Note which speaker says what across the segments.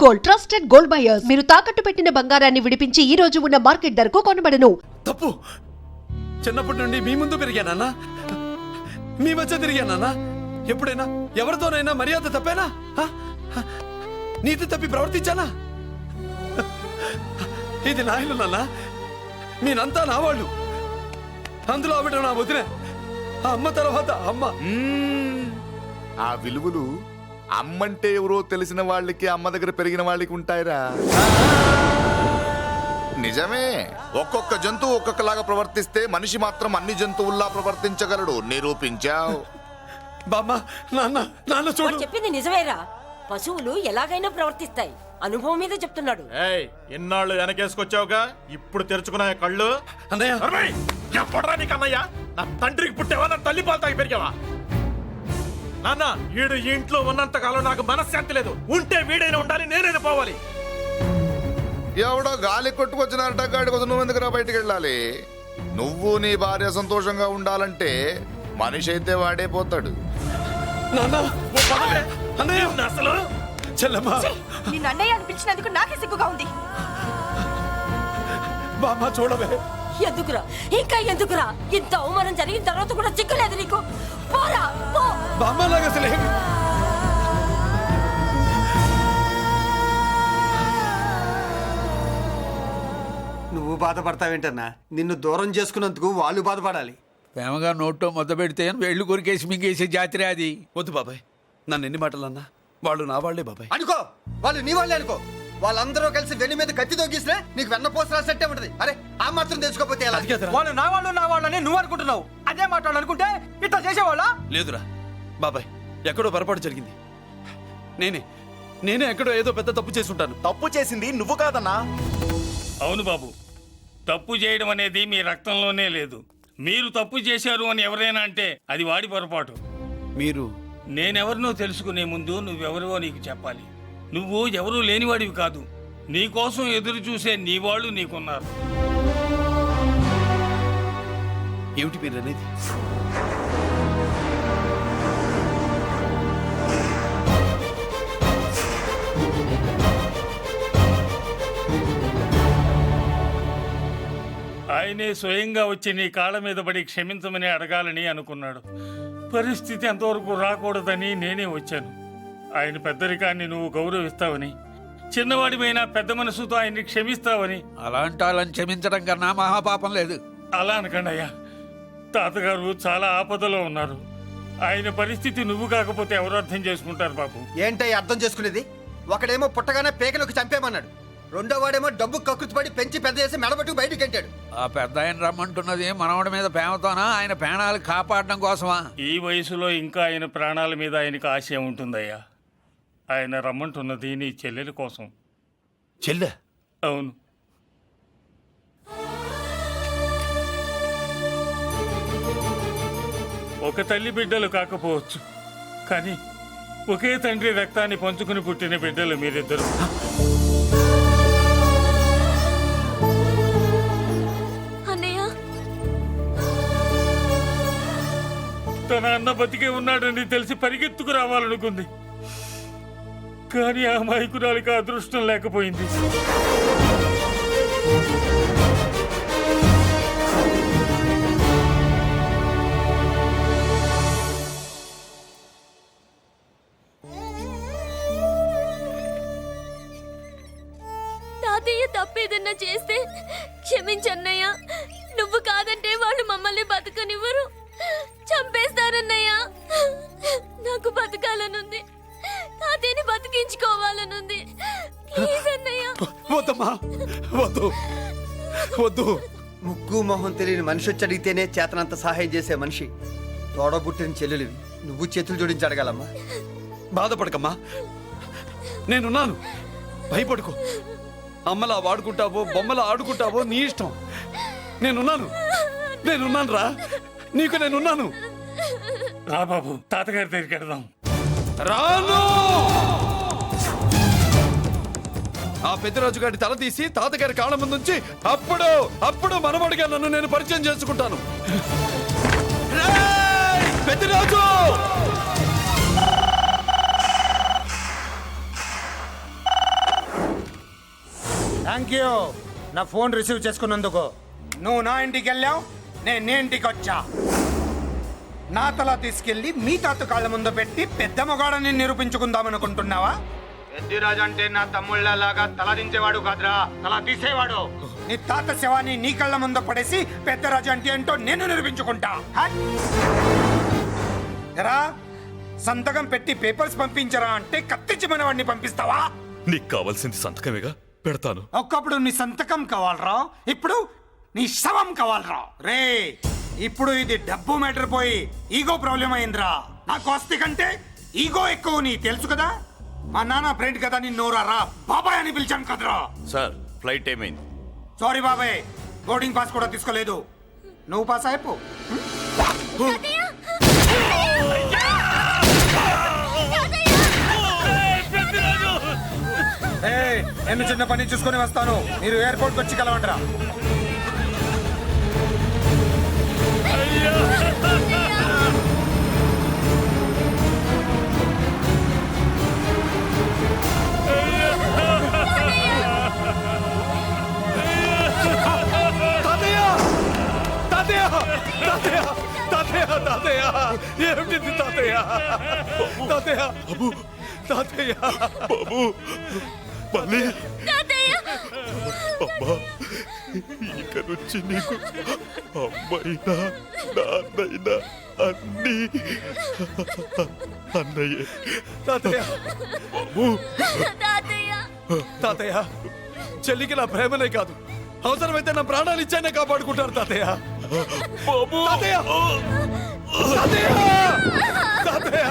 Speaker 1: Gold, trusted gold buyers. మీరు తాకట్టు పెట్టిన బంగారాన్ని విడిపించి ఈ రోజు ఉన్న మార్కెట్ ధరకు కొనబడను.
Speaker 2: తప్పు. చిన్నప్పటి నుండి మీ ముందు పెరిగానన్నా, మీ మధ్య తిరిగానన్నా. ఎప్పుడైనా ఎవరితోనైనా మర్యాద తప్పేనా? నీతి తప్పి ప్రవర్తించానా? ఇది నా ఇల్లు నాన్న, మీరంతా నా వాళ్ళు. అందులో ఆవిడ నా వదిలే, ఆ అమ్మ తర్వాత అమ్మ.
Speaker 3: ఆ విలువలు అమ్మంటే ఎవరో తెలిసిన వాళ్ళకి, అమ్మ దగ్గర పెరిగిన వాళ్ళకి ఉంటాయిరా. నిజమే, ఒక్కొక్క జంతువు ఒక్కొక్కలాగా ప్రవర్తిస్తే మనిషి మాత్రం అన్ని జంతువుల్లా ప్రవర్తించగలడు. నిరూపించావు.
Speaker 2: బామ్మ, నాన్న, నాన్న చూడు.
Speaker 4: చెప్పింది నిజమేరా. పశువులు ఎలాగైనా ప్రవర్తిస్తాయి. అనుభవం మీద చెప్తున్నాడు.
Speaker 5: ఎన్నాళ్ళు వెనకేసుకొచ్చావుగా, ఇప్పుడు తెరుచుకున్నాయ కళ్ళు.
Speaker 2: అన్నయ్య,
Speaker 5: ఎప్పుడరా నీకు అన్నయ్య? నా తండ్రికి పుట్టావా? నా తల్లి పాలు తాగి పెరిగావా? నాన్న, వీడు ఈ ఇంట్లో ఉన్నంత కాలం నాకు మనశ్శాంతి లేదు. ఉంటే వీడైనా ఉండాలి, నేనైనా పోవాలి.
Speaker 3: ఎవడో గాలి కొట్టుకొచ్చినారట, గాడి కోసం నువ్వు ఎందుకురా బయటికి వెళ్ళాలి? నువ్వు నీ భార్య సంతోషంగా ఉండాలంటే మనిషి అయితే వాడే పోతాడు.
Speaker 2: నాన్న,
Speaker 5: ఓ పదవే.
Speaker 2: అన్నయ్య,
Speaker 5: అసలు
Speaker 2: చెల్లమ్మ,
Speaker 6: నిన్ను అన్నయ్య అనిపించినందుకు నాకే సిగ్గుగా ఉంది.
Speaker 2: బామ్మ చూడవే.
Speaker 4: ఎందుకురా, ఇంకా ఎందుకురా? ఇంత అవమానం జరిగిన తర్వాత కూడా చిక్కలేదు నీకు? పోరా, పో.
Speaker 2: బామ్మ లాగా అసలు ఏమి.
Speaker 7: నువ్వు బాధపడతావేంటన్నా? నిన్ను దూరం చేసుకున్నందుకు వాళ్ళు బాధపడాలి.
Speaker 8: ప్రేమగా నోట్లో మొద్ద పెడితే వేళ్ళు కొరికేసి మింగేసే జాతర అది.
Speaker 2: వద్దు బాబాయ్, నన్ను ఎన్ని మాటలు అన్నా వాళ్ళు నా వాళ్లే బాబాయ్.
Speaker 7: అనుకో, వాళ్ళు నీ వాళ్ళే అనుకో. వాళ్ళందరూ కలిసి వెన్ను మీద కత్తి తొగిస్తే నీకు వెన్నపోస రాసినట్టే ఉంటది. అరే, ఆ మాత్రం తెలుసుకోకపోతే ఎలా?
Speaker 9: వాళ్ళు నా వాళ్ళని నువ్వు అనుకుంటున్నావు. అదే మాట్లాడు అనుకుంటే ఇట్లా చేసేవాళ్ళ?
Speaker 2: లేదురా బాబాయ్, ఎక్కడో పొరపాటు జరిగింది. నేనే ఎక్కడో ఏదో పెద్ద తప్పు చేసి ఉంటాను.
Speaker 5: తప్పు చేసింది నువ్వు కాదన్నా.
Speaker 10: అవును బాబు, తప్పు చేయడం అనేది మీ రక్తంలోనే లేదు. మీరు తప్పు చేశారు అని ఎవరైనా అంటే అది వాడి పొరపాటు.
Speaker 2: మీరు
Speaker 10: నేనెవరినో తెలుసుకునే ముందు నువ్వెవరివో నీకు చెప్పాలి. నువ్వు ఎవరూ లేనివాడివి కాదు. నీకోసం ఎదురు చూసే నీ వాళ్ళు నీకున్నారు.
Speaker 2: ఏమిటి మీరు అనేది?
Speaker 10: ఆయనే స్వయంగా వచ్చి నీ కాళ్ళ మీద పడి క్షమించమని అడగాలని అనుకున్నాడు. పరిస్థితి అంతవరకు రాకూడదని నేనే వచ్చాను. ఆయన పెద్దరికాన్ని నువ్వు గౌరవిస్తావని, చిన్నవాడిపైన పెద్ద మనసుతో ఆయన్ని క్షమిస్తావని.
Speaker 8: అలాంటి వాళ్ళని క్షమించడం కన్నా మహాపాపం లేదు.
Speaker 10: అలా అనకండి అయ్యా. తాతగారు చాలా ఆపదలో ఉన్నారు. ఆయన పరిస్థితి నువ్వు కాకపోతే ఎవరు అర్థం చేసుకుంటారు బాబు?
Speaker 7: ఏంటయ్య అర్థం చేసుకునేది? ఒకడేమో పుట్టగానే పేకలోకి చంపేమన్నాడు, రెండో వాడేమో డబ్బు కక్కుతుపడి పెంచి పెద్ద చేసి మెడబట్టుకు బయటికి గంటాడు.
Speaker 8: ఆ పెద్ద ఆయన రమ్మంటున్నది మనవడి మీద ప్రేమతోనా, ఆయన ప్రాణాలు కాపాడడం కోసమా?
Speaker 10: ఈ వయసులో ఇంకా ఆయన ప్రాణాల మీద ఆయనకు ఆశ ఉంటుందయ్యా. ఆయన రమ్మంటున్నది నీ చెల్లెల కోసం.
Speaker 2: చెల్లె?
Speaker 10: అవును. ఒక తల్లి బిడ్డలు కాకపోవచ్చు, కానీ ఒకే తండ్రి రక్తాన్ని పంచుకుని పుట్టిన బిడ్డలు మీరిద్దరు. తన అన్న బతికే ఉన్నాడని తెలిసి పరిగెత్తుకు రావాలనుకుంది, కానీ ఆ మైకురాలికి అదృష్టం లేకపోయింది.
Speaker 11: తాతయ్య తప్పేదన్నా చేస్తే క్షమించన్నయ్య. నువ్వు కాదంటే వాళ్ళు మమ్మల్ని బతకనివ్వరు, చంపేస్తారన్నయ్య. నాకు బతకాలనుంది, తాతయ్యని బతికించుకోవాలనుంది. ప్లీజ్ అన్నయ్య.
Speaker 2: వద్దమ్మా, వద్దు వద్దు.
Speaker 7: ముగ్గు మొహం తెలియని మనిషి వచ్చి అడిగితేనే చేతనంత సహాయం చేసే మనిషి. తోడబుట్టిన చెల్లెలివి, నువ్వు చేతులు జోడించి అడగాలమ్మా.
Speaker 2: బాధపడకమ్మా, నేనున్నాను. భయపడుకో. అమ్మలా వాడుకుంటావో బొమ్మలా ఆడుకుంటావో నీ ఇష్టం. నేనున్నాను రా, నీకు నేనున్నాను.
Speaker 10: రా బాబు, తాతగారి దగ్గరికి వెళ్దాం.
Speaker 2: రాను. ఆ పెద్దరాజు గారి తల తీసి తాతగారి కాళ్ళ ముందుంచి అప్పుడు మనమడిగా నన్ను నేను పరిచయం చేసుకుంటాను. పెద్దరాజు!
Speaker 9: థ్యాంక్ యూ నా ఫోన్ రిసీవ్ చేసుకున్నందుకు. నువ్వు నా ఇంటికి వెళ్ళావు, నేను నీ ఇంటికి వచ్చా. నా తల తీసుకెళ్లి మీ తాత కాళ్ళ ముందు పెట్టి పెద్ద మొగాడని నిరూపించుకుందామనుకుంటున్నావా? పెద్దిరాజు అంటే నా తమ్ముళ్ళలాగా తల దించేవాడు కాదురా, తల తీసేవాడు. నీ తాత శవాన్ని నీ కళ్ళ ముందు పడేసి పెద్దరాజు అంటే ఏంటో నేను నిరూపించుకుంటా. హట్! ఎరా, సంతకం పెట్టి పేపర్స్ పంపించరా అంటే కత్తించి మన వాడిని పంపిస్తావా?
Speaker 2: నీకు కావాల్సింది సంతకమేగా, పెడతాను.
Speaker 9: ఒకప్పుడు నీ సంతకం కావాలరా, ఇప్పుడు నీ శవం కావాలరా. రే, ఇప్పుడు ఇది డబ్బు మ్యాటర్ పోయి ఈగో ప్రాబ్లం అయిందిరా. నాకు ఆస్తి కంటే ఈగో ఎక్కువ, నీ తెలుసు కదా. మా నాన్న ఫ్రెండ్ కదా, నిన్ను నోరారా బాబాయ్ అని పిలిచాను కదరా.
Speaker 3: సార్ ఫ్లైట్ ఏమైంది?
Speaker 9: సారీ బాబాయ్, బోర్డింగ్ పాస్ కూడా తీసుకోలేదు. నువ్వు పాస్ అయిపో. నేను చిన్న పని చూసుకొని వస్తాను, మీరు ఎయిర్పోర్ట్కి వచ్చి కలవంటరా.
Speaker 2: ఏమిటి తాతయ్య? తాతయ్య బాబు, తాతయ్య బాబు, మళ్ళీ అమ్మా, ఇక నుంచి నీకు అమ్మైనా నాన్నైనా అన్నీ అన్నయ్యే. తాతయ్య బాబు, తాతయ్య చెల్లికి నా ప్రేమనే కాదు, అవసరమైతే నా ప్రాణాలు ఇచ్చానే కాపాడుకుంటారు తాతయ్య. బాబు, తాతయ్య తాతయ్య తాతయ్య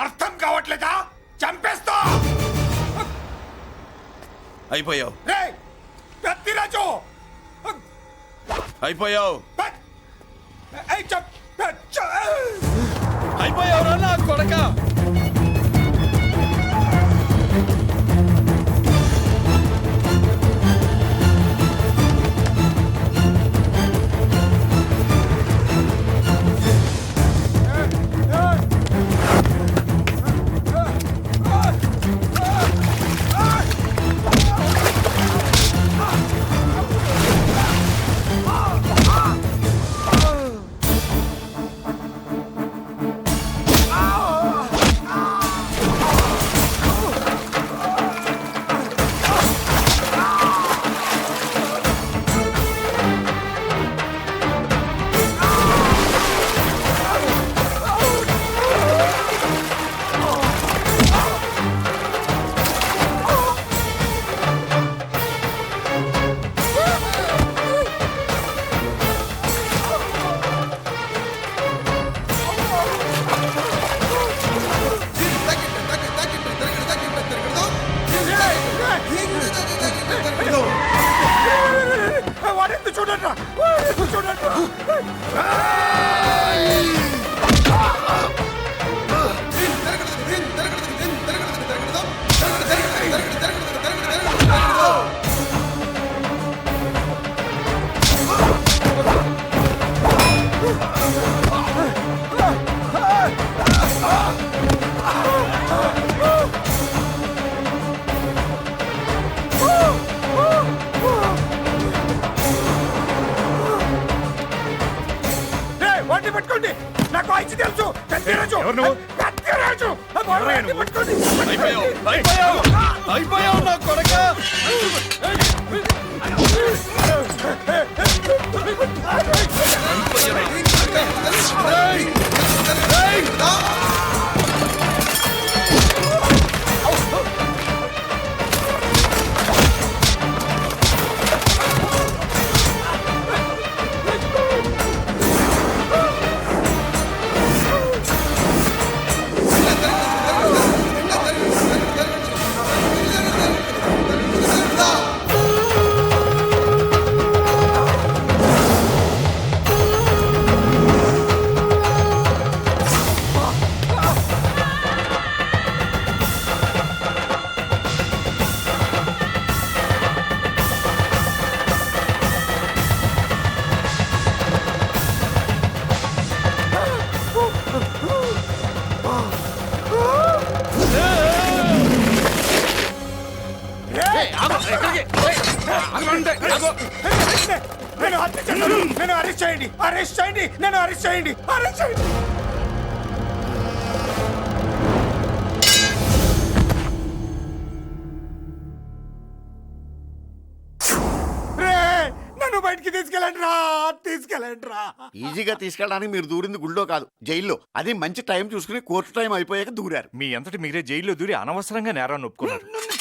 Speaker 9: అర్థం కావట్లేదా? చంపేస్తా.
Speaker 2: అయిపోయావు,
Speaker 9: పెద్దిరాజు
Speaker 2: అయిపోయావు, అయిపోయావు నా కొడక.
Speaker 9: వాటిని పట్టుకోండి. నాకు ఐచి తెలుసు. కత్తిరాజు. కత్తిరాజు. వాటిని పట్టుకోండి.
Speaker 2: అయిపోయావు నా కొడక.
Speaker 9: నేను హత్య చేశాను. నన్ను అరెస్ట్ చేయండి. అరెస్ట్ చేయండి. నన్ను అరెస్ట్ చేయండి. అరెస్ట్ చేయండి. నన్ను బయటికి తీసుకెళ్ళండి రా. తీసుకెళ్ళండి రా.
Speaker 12: ఈజీగా తీసుకెళ్ళడానికి మీరు దూరింది గుళ్ళో కాదు, జైల్లో. అది మంచి టైం చూసుకుని కోర్టు టైం అయిపోయాక దూరారు.
Speaker 5: మీ అంతటి మీరే జైల్లో దూరి అనవసరంగా నేరాన్ని ఒప్పుకున్నారు.
Speaker 9: నన్ను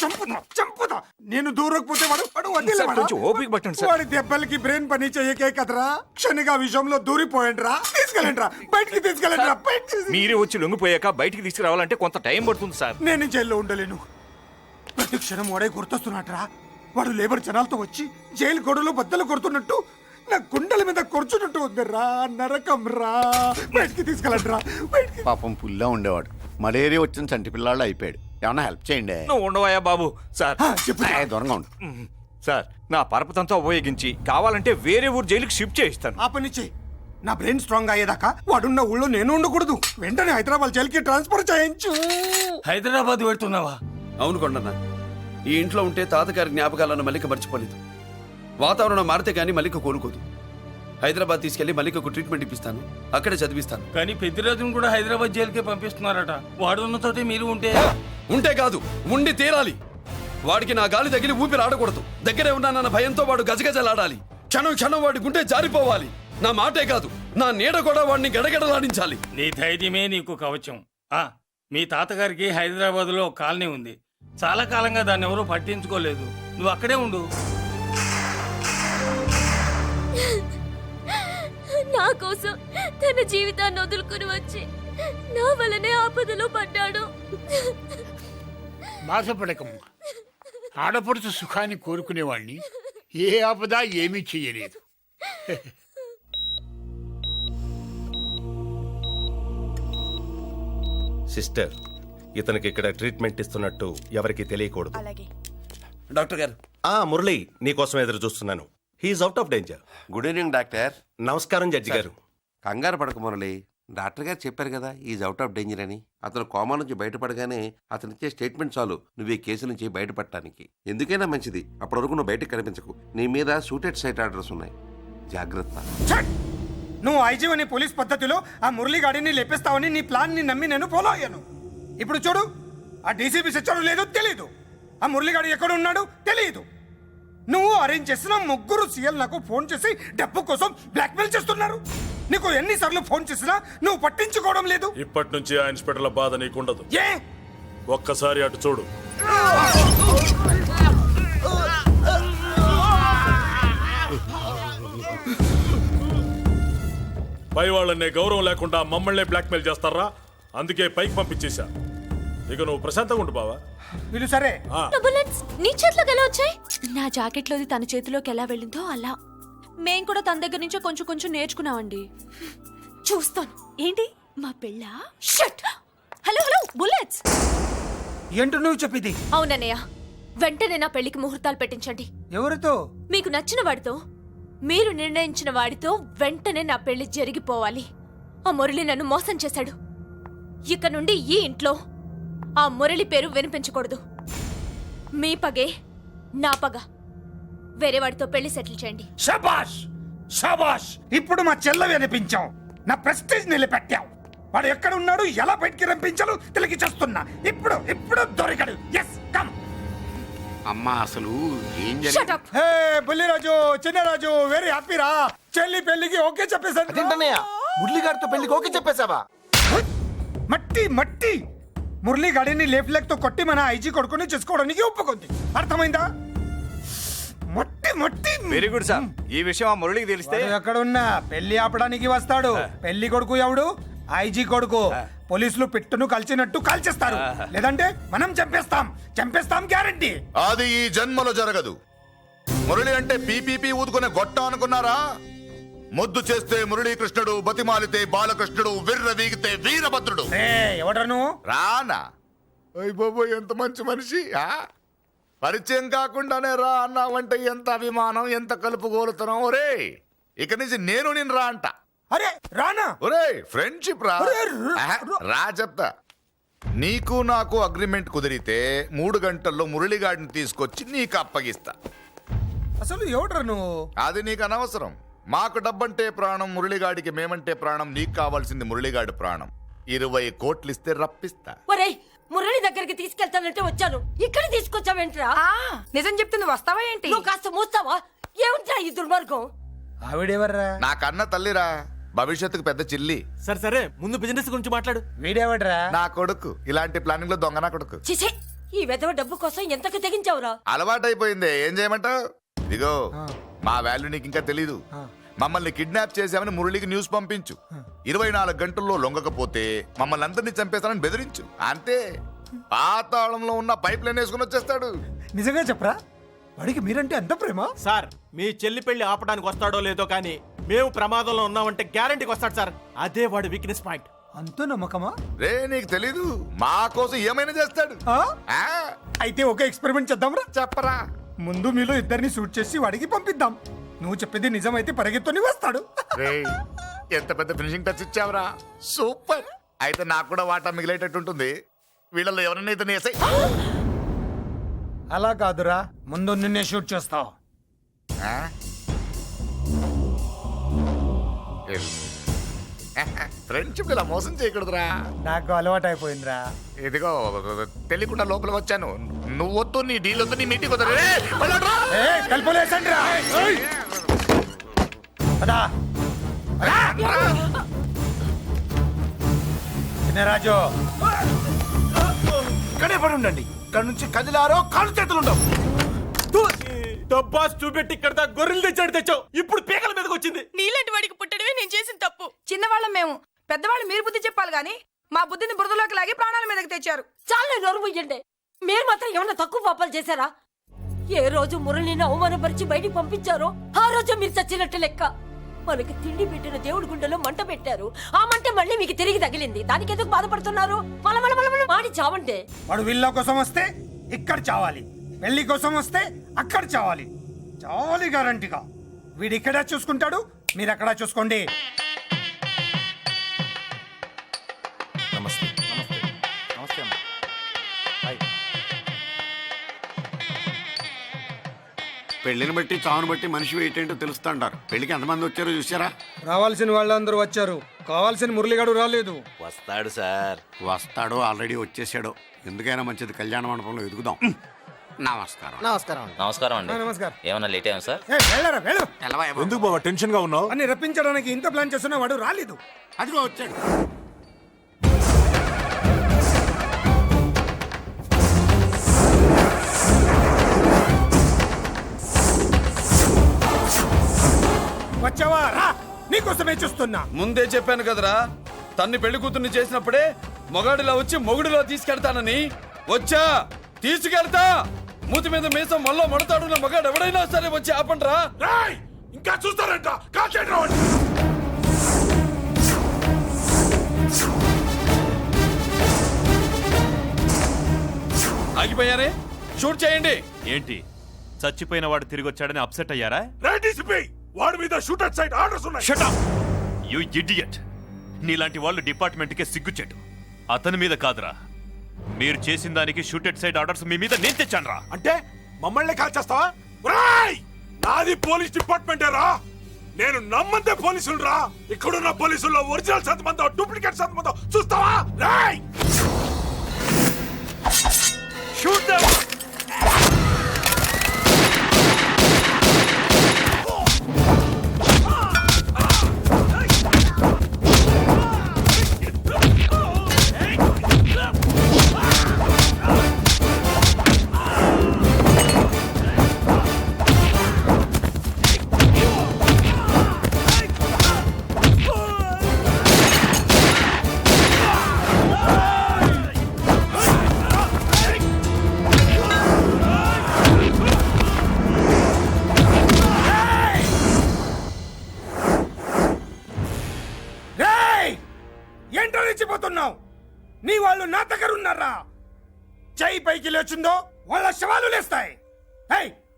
Speaker 9: చంపుతా. నేను దూరకపోతే వాడు వదిలేవాడా?
Speaker 5: కొంచెం ఓపిక పట్టండి సార్.
Speaker 9: వాడి దెబ్బలకి బ్రెయిన్ పని చేయకే కదరా. క్షణిగా విషయంలో దూరిపోయండి రా. తీసుకెళ్ళండి రా. బయటికి తీసుకెళ్ళండి రా.
Speaker 5: మీరే వచ్చి లొంగిపోయాక బయటికి తీసుకురావాలంటే కొంత టైం పడుతుంది సార్.
Speaker 9: నేను జైల్లో ఉండలేను. ప్రతి క్షణం వాడే గుర్తొస్తున్నట్రా. వాడు లేబర్ జనాలతో వచ్చి జైలు గొడవలో బద్దలు కొడుతున్నట్టు నా గుండెల మీద కొడుచున్నట్టు ఉందిరా. నరకం రా. బయటికి తీసుకెళ్ళండి రా.
Speaker 12: పాపం పుల్లా ఉండేవాడు. మలేరియా వచ్చిన చంటి పిల్లాళ్ళు అయిపోయాడు. ఏమన్నా హెల్ప్ చేయండి.
Speaker 5: నువ్వు ఉండవయ్యా బాబు. సార్
Speaker 12: దూరంగా ఉండు.
Speaker 5: సార్ నా పరపతంతో ఉపయోగించి కావాలంటే వేరే ఊరు జైలుకి షిఫ్ట్ చేయిస్తాను.
Speaker 9: ఆ పని చెయ్యి. నా బ్రెయిన్ స్ట్రాంగ్ అయ్యేదాకా వాడున్న ఊళ్ళో నేను ఉండకూడదు. వెంటనే హైదరాబాద్ జైలుకి ట్రాన్స్ఫర్ చేయించు.
Speaker 10: హైదరాబాద్ పెడుతున్నావా?
Speaker 2: అవును కొండన్న, ఈ ఇంట్లో ఉంటే తాతగారి జ్ఞాపకాలను మల్లిక మర్చిపోలేదు. వాతావరణం మారితే గానీ మల్లిక కోలుకోదు. హైదరాబాద్ తీసుకెళ్లి మల్లికకు ట్రీట్మెంట్ ఇప్పిస్తాను. అక్కడే చదివిస్తాను.
Speaker 10: కానీ పెద్దిరాజును కూడా హైదరాబాద్ జైలుకే పంపిస్తున్నారట. వాడున్న తోటి మీరు ఉంటే
Speaker 2: కాదు, ఉండి తీరాలి. వాడికి నా గాలి తగిలి ఊపిరి ఆడకూడదు. దగ్గరే ఉన్నానన్న భయంతో వాడు గజగజలాడాలి. క్షణం క్షణం వాడి గుండె జారిపోవాలి. నా మాటే కాదు, నా నీడ కూడా వాడిని గడగడలాడించాలి.
Speaker 10: నీ ధైర్యమే నీకు కవచం. మీ తాతగారికి హైదరాబాద్ లో కాలనీ ఉంది. చాలా కాలంగా దాన్ని ఎవరూ పట్టించుకోలేదు. నువ్వు అక్కడే ఉండు.
Speaker 11: నా కోసం తన జీవితాన్ని వదులుకుని వచ్చి నా వల్లనే ఆపదలో పడ్డాడు.
Speaker 13: బాధపడకమ్మా. ఆడపడుచు సుఖాన్ని కోరుకునేవాణ్ణి ఏ ఆపద ఏమీ చెయ్యలేదు.
Speaker 14: సిస్టర్, ఇతనికి ఇక్కడ ట్రీట్మెంట్ ఇస్తున్నట్టు ఎవరికి తెలియకూడదు.
Speaker 2: డాక్టర్ గారు.
Speaker 14: మురళి, నీకోసం ఎదురు చూస్తున్నాను. He is out of danger.
Speaker 15: Good evening doctor.
Speaker 14: నమస్కారం జడ్జి గారు.
Speaker 15: కంగారు పడక మురళి. డాక్టర్ గారు చెప్పారు కదా ఈజ్ అవుట్ ఆఫ్ డేంజర్ అని. అతను కోమా నుంచి బయటపడగానే అతను ఇచ్చే స్టేట్మెంట్ చాలు నువ్వు ఈ కేసు నుంచి బయటపడటానికి. ఎందుకైనా మంచిది, అప్పటి వరకు నువ్వు బయటకు కనిపించకు. నీ మీద షూటెడ్ సైట్ ఆర్డర్స్ ఉన్నాయి. జాగ్రత్త.
Speaker 9: నువ్వు ఐజీవని పోలీస్ పద్ధతిలో ఆ మురళిగాడిని లేపేస్తావని నీ ప్లాన్ ని నమ్మి నేను ఫాలో అయ్యాను. ఇప్పుడు చూడు, ఆ డీసీపీ సచ్చాడు లేదో తెలియదు. ఆ మురళిగాడు ఎక్కడ ఉన్నాడు తెలియదు. నువ్వు అరేంజ్ చేసిన ముగ్గురు సీఎల్ నాకు ఫోన్ చేసి డబ్బు కోసం బ్లాక్మెయిల్ చేస్తున్నారు. నీకు ఎన్నిసార్లు ఫోన్ చేసినా నువ్వు పట్టించుకోవడం లేదు.
Speaker 5: ఇప్పటి నుంచి ఆ ఇన్స్పెక్టర్ల బాధ నీకుండదు.
Speaker 9: ఏ
Speaker 5: ఒక్కసారి అటు చూడు. పై వాళ్ళనే గౌరవం లేకుండా మమ్మల్ని బ్లాక్మెయిల్ చేస్తారా? అందుకే పైకి పంపించేశా. ఇక నువ్వు ప్రశాంతంగా ఉండు బావా.
Speaker 9: వీళ్ళు సరే.
Speaker 11: నీ చేతిలోకి ఎలా వచ్చాయి? నా జాకెట్లోది తన చేతిలోకి ఎలా వెళ్ళిందో అలా. మేం కూడా తన దగ్గర నుంచే కొంచెం కొంచెం నేర్చుకున్నామండి.
Speaker 6: చూస్తాను. ఏంటి మా పెళ్ళా?
Speaker 11: షట్. Hello hello bullets.
Speaker 9: ఏంటో నువ్వు చెప్పింది?
Speaker 11: అవునన్నయ్య, వెంటనే నా పెళ్లికి ముహూర్తాలు పెట్టించండి.
Speaker 9: ఎవరితో?
Speaker 11: మీకు నచ్చిన వాడితో, మీరు నిర్ణయించిన వాడితో వెంటనే నా పెళ్లి జరిగిపోవాలి. ఆ మురళి నన్ను మోసం చేశాడు. ఇక నుండి ఈ ఇంట్లో ఆ మురళి పేరు వినిపించకూడదు. మీ పగే నా పగ. వేరే వాడితో పెళ్లి సెటిల్ చేయండి.
Speaker 9: శబాష్ శబాష్, ఇప్పుడు మా చెల్ల వినిపించావు, నా ప్రెస్టేజ్ నిలబెట్టావు. వాడు ఎక్కడ ఉన్నాడు, ఎలా బయటికి రంపించాలో తెలికి చేస్తున్నా. ఇప్పుడు ఇప్పుడు దొరికాడు. Yes come.
Speaker 12: అమ్మా అసలు ఏం
Speaker 11: Shut up.
Speaker 9: Hey Bulliraju, Chinnaraju, very happy రా. చెల్లి పెళ్లికి ఓకే చెప్పేశాను.
Speaker 2: మురళిగారితో పెళ్లికి ఓకే చెప్పేశావా?
Speaker 9: మట్టి మట్టి మురళి గాడిని లేఫ్ లెగ్ తో కొట్టి మన ఐజీ కొడుకుని చేసుకోవడానికి ఒప్పుకుంది. అర్థమైందా? మట్టి మట్టి.
Speaker 2: Very good sir. ఈ విషయం ఆ మురళికి తెలిస్తే
Speaker 9: వాడు ఎక్కడున్నా పెళ్లి ఆపడానికి వస్తాడు. పెళ్లి కొడుకు ఎవడు? ఐజీ కొడుకు. పోలీసులు పిట్టును కలిచినట్టు కాల్చేస్తారు, లేదంటే మనం చంపేస్తాం. చంపేస్తాం గ్యారంటీ.
Speaker 3: అది ఈ జన్మలో జరగదు. మురళి అంటే పీపీపీ ఊదుకునే గొట్ట అనుకున్నారా? ముద్దు చేస్తే మురళీకృష్ణుడు, బతిమాలితే బాలకృష్ణుడు, విర్ర వీగితే వీరభద్రుడు.
Speaker 9: ఎవడను
Speaker 3: రానా? అయ్య బాబోయ్, ఎంత మంచి మనిషి. పరిచయం కాకుండానే రా అన్నావంటే ఎంత అభిమానం, ఎంత కలుపుగోలుతున్నాం. ఒరే ఇక నుంచి నేను రా అంట.
Speaker 9: అరే రానా?
Speaker 3: ఒరే ఫ్రెండ్షిప్ రా. రా చెప్తా. నీకు నాకు అగ్రిమెంట్ కుదిరితే 3 గంటల్లో మురళిగాడిని తీసుకొచ్చి నీకు అప్పగిస్తా.
Speaker 9: అసలు ఎవడరా నువ్వు?
Speaker 3: అది నీకు అనవసరం. మాకు డబ్బంటే ప్రాణం, మురళిగాడికి మేమంటే ప్రాణం. నీకు కావాల్సింది మురళిగాడి ప్రాణం. 20 కోట్లు ఇస్తే రప్పిస్తా.
Speaker 4: ఒరేయ్, మురళి దగ్గరికి తీసుకెళ్తానంటే వచ్చాను, ఇక్కడ తీసుకొచ్చావేంట్రా?
Speaker 6: నిజం చెప్తే నువ్వు వస్తావా ఏంటి?
Speaker 4: నువ్వు కాస్త మూస్తావా? ఏమిట్రా ఈ దుర్మార్గం?
Speaker 9: ఆవిడెవర్రా?
Speaker 3: నా కన్న తల్లిరా, భవిష్యత్తుకు పెద్ద చిల్లి.
Speaker 5: సరే సరే, ముందు బిజినెస్ గురించి మాట్లాడు.
Speaker 9: వీడేవడ్రా?
Speaker 3: నా కొడుకు. ఇలాంటి ప్లానింగ్ లో దొంగ నా కొడుకు.
Speaker 4: చిసే, ఈ వెధవ డబ్బు కోసం ఎంతకు తెగించావురా?
Speaker 3: అలవాటైపోయింది, ఏం చేయమంటావు? ఇదిగో మా వాల్యూ నీకు ఇంకా తెలీదు. మమ్మల్ని కిడ్నాప్ చేసామని మురళికి న్యూస్ పంపించు. 24 గంటల్లో లొంగకపోతే మమ్మల్ని అందరినీ చంపేస్తానని బెదిరించు. అంతే. పాతాళంలో ఉన్న పైప్ లైన్ వేసుకుని వచ్చేస్తాడు.
Speaker 9: నిజంగా చెప్పరా? వాడికి మీరంటే ఎంత ప్రేమ?
Speaker 5: సార్, మీ చెల్లి పెళ్లి ఆపడానికి వస్తాడో లేదో కానీ మేము ప్రమాదంలో ఉన్నామంటే గ్యారంటీకి వస్తాడు సార్. అదే వాడి వీక్నెస్ పాయింట్.
Speaker 9: అంత నమ్మకమా?
Speaker 3: రే నీకు తెలీదు, మా కోసం ఏమైనా చేస్తాడు.
Speaker 9: అయితే ఒక ఎక్స్పెరిమెంట్ చేద్దాంరా.
Speaker 3: చెప్పరా.
Speaker 9: ముందు మీలో ఇద్దరిని షూట్ చేసి వాడికి పంపిద్దాం. నువ్వు చెప్పేది నిజమైతే పరిగెత్తుని వస్తాడు.
Speaker 3: ఎంత పెద్ద ఫినిషింగ్ టచ్ ఇచ్చావరా. సూపర్. అయితే నాకు కూడా వాటా మిగిలేటట్టు ఉంటుంది. వీళ్ళలో ఎవరైనా ఇతను వేసాయి.
Speaker 9: అలా కాదురా, ముందు నిన్నే షూట్ చేస్తావు.
Speaker 3: ఫ్రెండ్షిప్ ఇలా మోసం చేయకూడదురా.
Speaker 9: నాకు అలవాటు అయిపోయిందిరా.
Speaker 3: ఇదిగో తెలియకుండా లోపల వచ్చాను. నువ్వు వద్దు, నీ డీల్ వద్దు, నీ మీటింగ్ వద్దు.
Speaker 9: రాజు
Speaker 2: ఇక్కడే పడి ఉండండి. ఇక్కడ నుంచి కదిలారో కాళ్ళు చేతులు ఉండవు.
Speaker 5: డబ్బాస్ చూపెట్టి ఇక్కడ గొర్రెలు తెచ్చావు, ఇప్పుడు పీకల మీదకి వచ్చింది.
Speaker 6: నీలాంటి వాడికి పుట్టడమే నేను చేసిన తప్పు. చిన్నవాళ్ళం మేము, పెద్దవాళ్ళు మీరు బుద్ధి చెప్పాలి గాని మా బుద్ధిని బురదలోకి లాగి ప్రాణాల మీదకి తెచ్చారు.
Speaker 4: చాలా నోరు ముయ్యండి. మీరు మాత్రం ఏమన్నా తక్కువ పాపాలు చేశారా? ఏ రోజు మురళిని అవమానపరిచి బయటికి పంపించారో ఆ రోజు మీరు చచ్చినట్టు లెక్క. మనకి తిండి పెట్టిన దేవుడి గుండెలో మంట పెట్టారు. ఆ మంట మళ్ళీ మీకు తిరిగి తగిలింది. దానికి ఎందుకు బాధపడుతున్నారు? మాడి చావంటే.
Speaker 9: వాడు విల్ల కోసం వస్తే ఇక్కడ చావాలి, పెళ్లి కోసం వస్తే అక్కడ చావాలి. చావాలి గ్యారంటీగా. వీడు ఇక్కడ చూసుకుంటాడు, మీరు అక్కడ చూసుకోండి.
Speaker 2: నమస్తే. నమస్తే అమ్మా.
Speaker 12: పెళ్లిని బట్టి చావును బట్టి మనిషి ఏంటంటో తెలుస్తుంటారు. పెళ్లికి ఎంతమంది వచ్చారో చూసారా?
Speaker 9: రావాల్సిన వాళ్ళందరూ వచ్చారు, కావాల్సిన మురళిగాడు రాలేదు.
Speaker 12: వస్తాడు సార్. వస్తాడు, ఆల్రెడీ వచ్చేసాడు. ఎందుకైనా మంచిది కళ్యాణ మండపంలో ఎదుగుదాం. నమస్కారం.
Speaker 9: నమస్కారం.
Speaker 16: నమస్కారం అండి.
Speaker 9: నమస్కారం.
Speaker 16: ఏమన్నా లేట్ అయ్యాం సార్?
Speaker 2: ఎందుకు బాబా టెన్షన్ గా ఉన్నావు?
Speaker 9: అని రప్పించడానికి ఇంత ప్లాన్ చేస్తున్న వాడు రాలేదు.
Speaker 12: అదిగో వచ్చాడు.
Speaker 9: వచ్చావా? రా, నీకోసమే చూస్తున్నా.
Speaker 2: ముందే చెప్పాను కదరా, తన్ని పెళ్లి కూతుర్ని చేసినప్పుడే మొగాడిలా వచ్చి మొగుడిలో తీసుకెళ్తానని. వచ్చా, తీసుకెళ్తా. మూతి మీద మీసం మళ్ళీ మడతాడున్న మగాడు ఎవడైనా సరే వచ్చి ఆపండ్రా.
Speaker 5: ఇంకా చూస్తారంట కాల్చేయండి రావండి.
Speaker 2: ఆగిపోయారే, షూట్ చేయండి.
Speaker 16: ఏంటి చచ్చిపోయిన వాడు తిరిగి వచ్చాడని అప్సెట్ అయ్యారా?
Speaker 5: వాడి మీద షూట్ అట్ సైడ్ ఆర్డర్స్ ఉన్నాయి.
Speaker 16: Shut up you idiot. నీలాంటి వాళ్ళు డిపార్ట్మెంట్కే సిగ్గుచెట్టు. అతని మీద కాదురా, మీరు చేసిన దానికి షూట్ అట్ సైడ్ ఆర్డర్స్ మీ మీద నేను తెచ్చానురా.
Speaker 5: అంటే మమ్మల్ని కాల్ చేస్తావా? ఒరేయ్! నాది పోలీస్ డిపార్ట్మెంటే రా. నేను నమ్మంతే పోలీసులు రా. ఇక్కడున్న పోలీసుల్లో ఒరిజినల్ సత్మంతో డూప్లికేట్ సత్మంతో చూస్తావా? రేయ్! Shoot them. ఏంటో రెచ్చిపోతున్నావు? నీ వాళ్ళు నా దగ్గర ఉన్నారా? చెయ్యి పైకి లేచిందో వాళ్ళ శవాలు లేస్తాయి.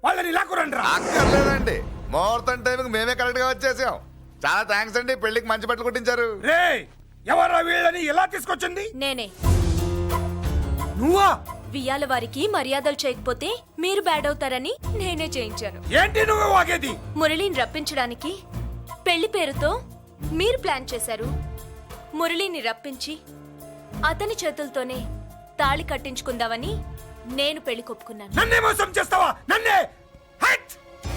Speaker 5: వాళ్ళని లాక్కురండి రా.
Speaker 3: అక్కర్లేదండి, ముహూర్తం టైంకి మేమే కరెక్ట్ గా వచ్చేసాం. చాలా థ్యాంక్స్ అండి, పెళ్లికి మంచి బట్టలు కుట్టించారు.
Speaker 5: రే, ఎవరా వీళ్ళని ఎలా తీసుకొచ్చింది?
Speaker 11: నేనే.
Speaker 5: నువ్వా?
Speaker 11: వియ్యాల వారికి మర్యాదలు చేయకపోతే మీరు బ్యాడ్ అవుతారని నేనే చేయించాను.
Speaker 5: ఏంటి నువ్వు వాగేది?
Speaker 11: మురళిని రప్పించడానికి పెళ్లి పేరుతో మీరు ప్లాన్ చేశారు. మురళిని రప్పించి అతని చేతులతోనే తాళి కట్టించుకుందామని నేను పెళ్లి కొప్పుకున్నాను.
Speaker 5: నన్నే మోసం చేస్తావా? నన్నే?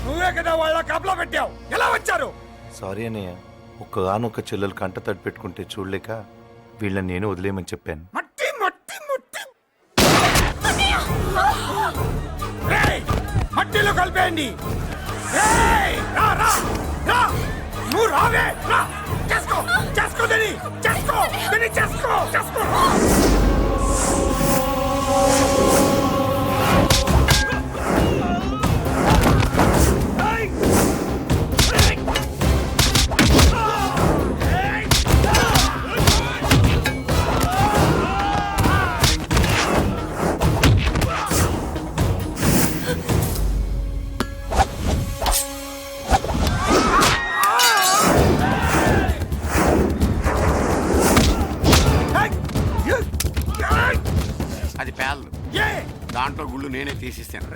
Speaker 5: నువ్వే కదా వాళ్ళ కాపలా పెట్టావు. ఎలా వచ్చారు?
Speaker 17: సారీ అన్నయ్య, ఒక్కగానొక్క చెల్లెలు కంట తడి పెట్టుకుంటే చూడలేక వీళ్ళని నేను వదిలేయమని చెప్పాను.
Speaker 5: మట్టి మట్టి మట్టి రేయ్, మట్టిలో కలిపేయండి. రేయ్, రా రా రా, నువ్వు రావే రా. చేసుకో చేసుకో దీని, చేసుకో దీని, చేసుకో చేసుకో.
Speaker 12: అది పేలదు. దాంట్లో గుళ్ళు నేనే తీసిస్తాను.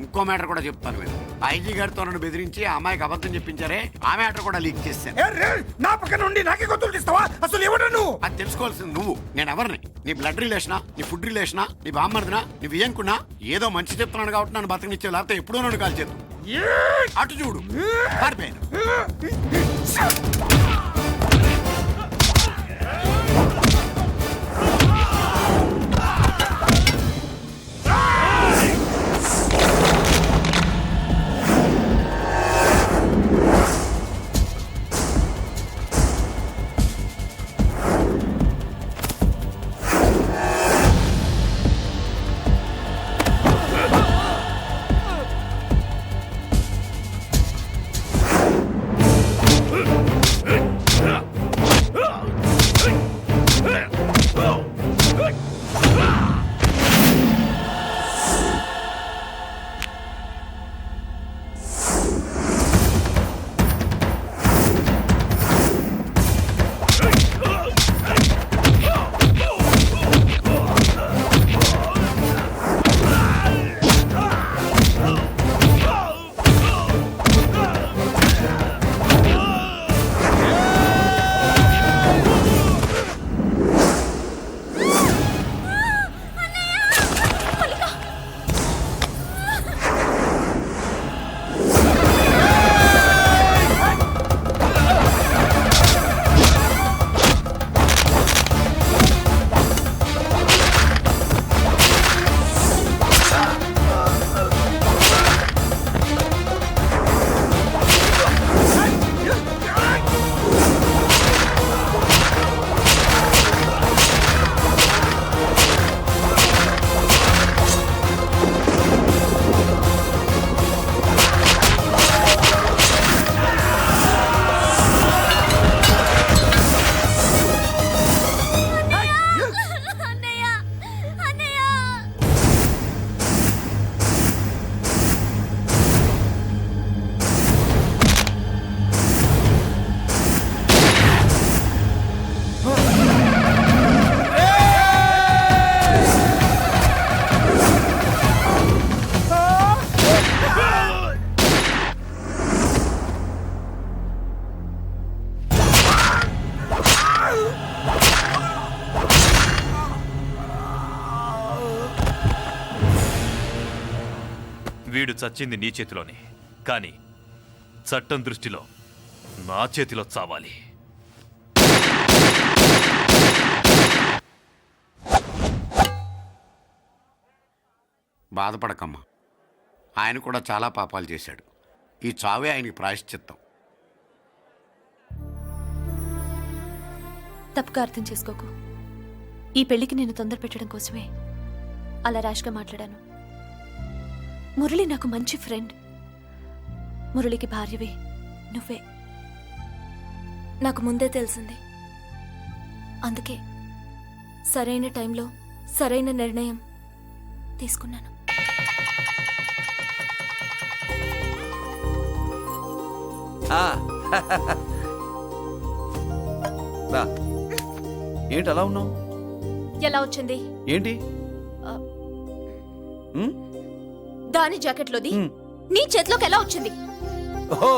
Speaker 12: ఇంకో మ్యాటర్ కూడా చెప్తాను. మీరు ఐజీ గారితో నన్ను బెదిరించి ఆ అమ్మాయికి అబద్ధం చెప్పించారే, ఆ మ్యాటర్ కూడా లీక్ చేస్తాను.
Speaker 5: నా పక్కన ఉండి నాకే గొంతులు తీస్తావా? అసలు ఎవరు నువ్వు?
Speaker 12: అది తెలుసుకోవాల్సింది నువ్వు. నేను ఎవరిని? నీ బ్లడ్ రిలేషనా, నీ ఫుడ్ రిలేషనా, నీ బామ్మర్దినా, నీ వియ్యంకున్నా? ఏదో మంచి చెప్తున్నాను కాబట్టి నన్ను బతకనిచ్చే, లేకపోతే ఎప్పుడో నన్ను కాల్ చేద్దు. అటు చూడు, పారిపోయాను.
Speaker 16: వీడు చచ్చింది నీ చేతిలోనే, కానీ చట్టం దృష్టిలో నా చేతిలో చావాలి.
Speaker 12: బాధపడకమ్మా, ఆయన కూడా చాలా పాపాలు చేశాడు. ఈ చావే ఆయనకి ప్రాయశ్చిత్తం.
Speaker 11: తప్పుగా అర్థం చేసుకోకు. ఈ పెళ్లికి నేను తొందర పెట్టడం కోసమే అలా ర్యాష్గా మాట్లాడాను. మురళి నాకు మంచి ఫ్రెండ్. మురళికి భార్యవే నువ్వే. నాకు ముందే తెలిసింది. అందుకే సరైన టైంలో సరైన నిర్ణయం తీసుకున్నాను.
Speaker 18: ఏంటి అలా ఉన్నావు?
Speaker 11: ఎలా వచ్చింది
Speaker 18: ఏంటి?
Speaker 11: దాని జాకెట్లోది నీ చేతిలోకి ఎలా వచ్చింది?
Speaker 18: ఓహో